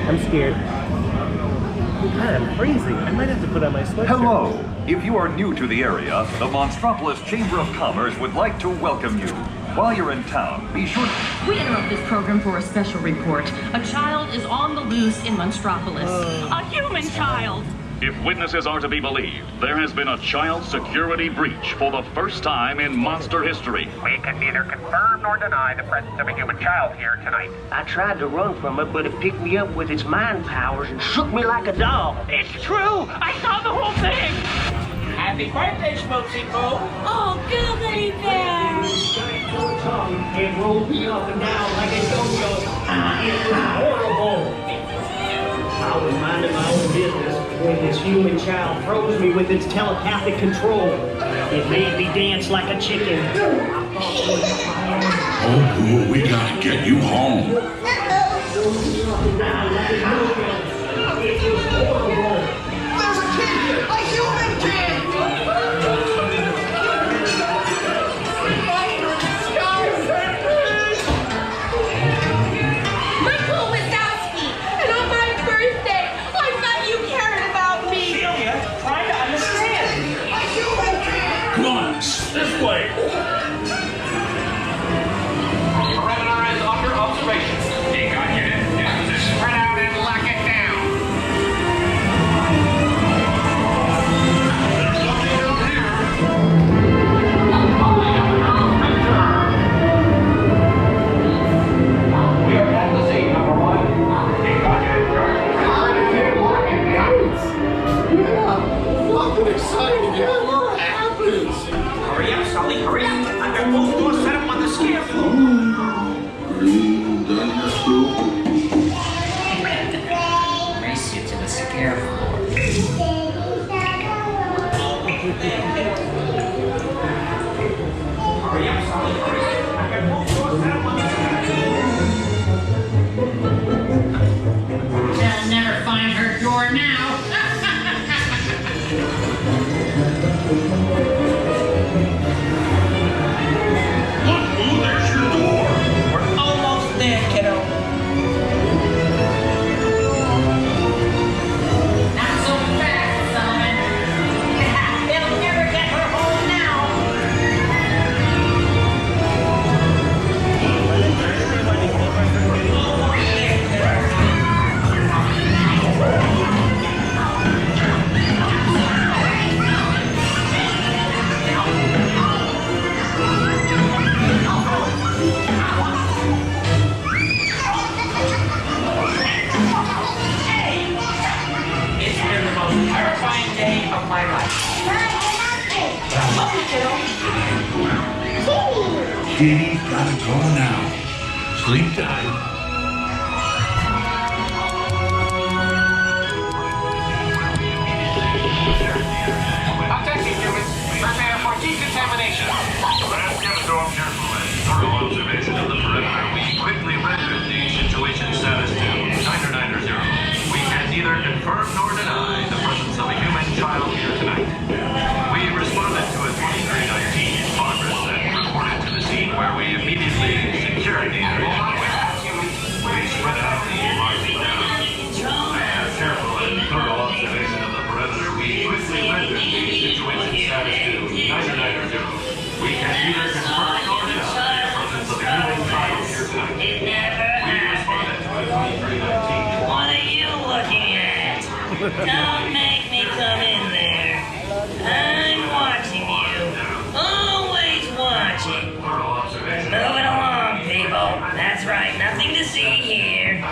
I'm scared. God, I'm freezing. I might have to put on my sweatshirt. Hello. If you are new to the area, the Monstropolis Chamber of Commerce would like to welcome you. While you're in town, be sure to... We interrupt this program for a special report. A child is on the loose in Monstropolis. A human child! If witnesses are to be believed, there has been a child security breach for the first time in monster history. We can neither confirm nor deny the presence of a human child here tonight. I tried to run from it, but it picked me up with its mind powers and shook me like a dog. It's true! I saw the whole thing! Happy birthday, Smokesy Bo! Oh, goodly bear! It rolled me up and down like a yo-yo. It was horrible. I was minding my own business when this human child froze me with its telepathic control. It made me dance like a chicken. Oh, we gotta get you home. There's a kid here! A human kid! Michael Wazowski! And on my birthday, I thought you cared about me! Celia, try to understand. A human kid! Come on, this way. Perimeter is under observation. You got it. Spread out and lock it down. There's something out here. We are at the scene, number one. You got it. Yeah, something exciting. Yeah, what happens? Hurry up, Sulley, hurry up. I've got both doors set up on the scare floor. Are you done your school? Race you to the scare floor. Hurry up, Sulley, hurry up. I've got both doors set up on the scare floor. They'll never find her door now. Look, Boo, there's your door. We're almost there, kiddo. Not so fast, Solomon. They'll never get her home now. It's been the most terrifying day of my life. Kitty's gotta go now. Sleep tight. Attention, humans. Prepare for decontamination. Let's get a door carefully. Thorough observation of the perimeter. We quickly rendered the situation status to 9990. We can neither confirm nor deny the presence of a human child here tonight. We responded to a 2319 progress and reported to the scene where we immediately secured the area. We spread out the marking down. After careful and thorough observation of the perimeter, we quickly rendered the situation status to 9990. We can neither confirm nor deny the presence of a human child here tonight. We responded to a 2319. What are you looking at? Don't make me come in there. I'm watching you. Always watching. Thorough observation. Moving along, people. That's right. Nothing to see here.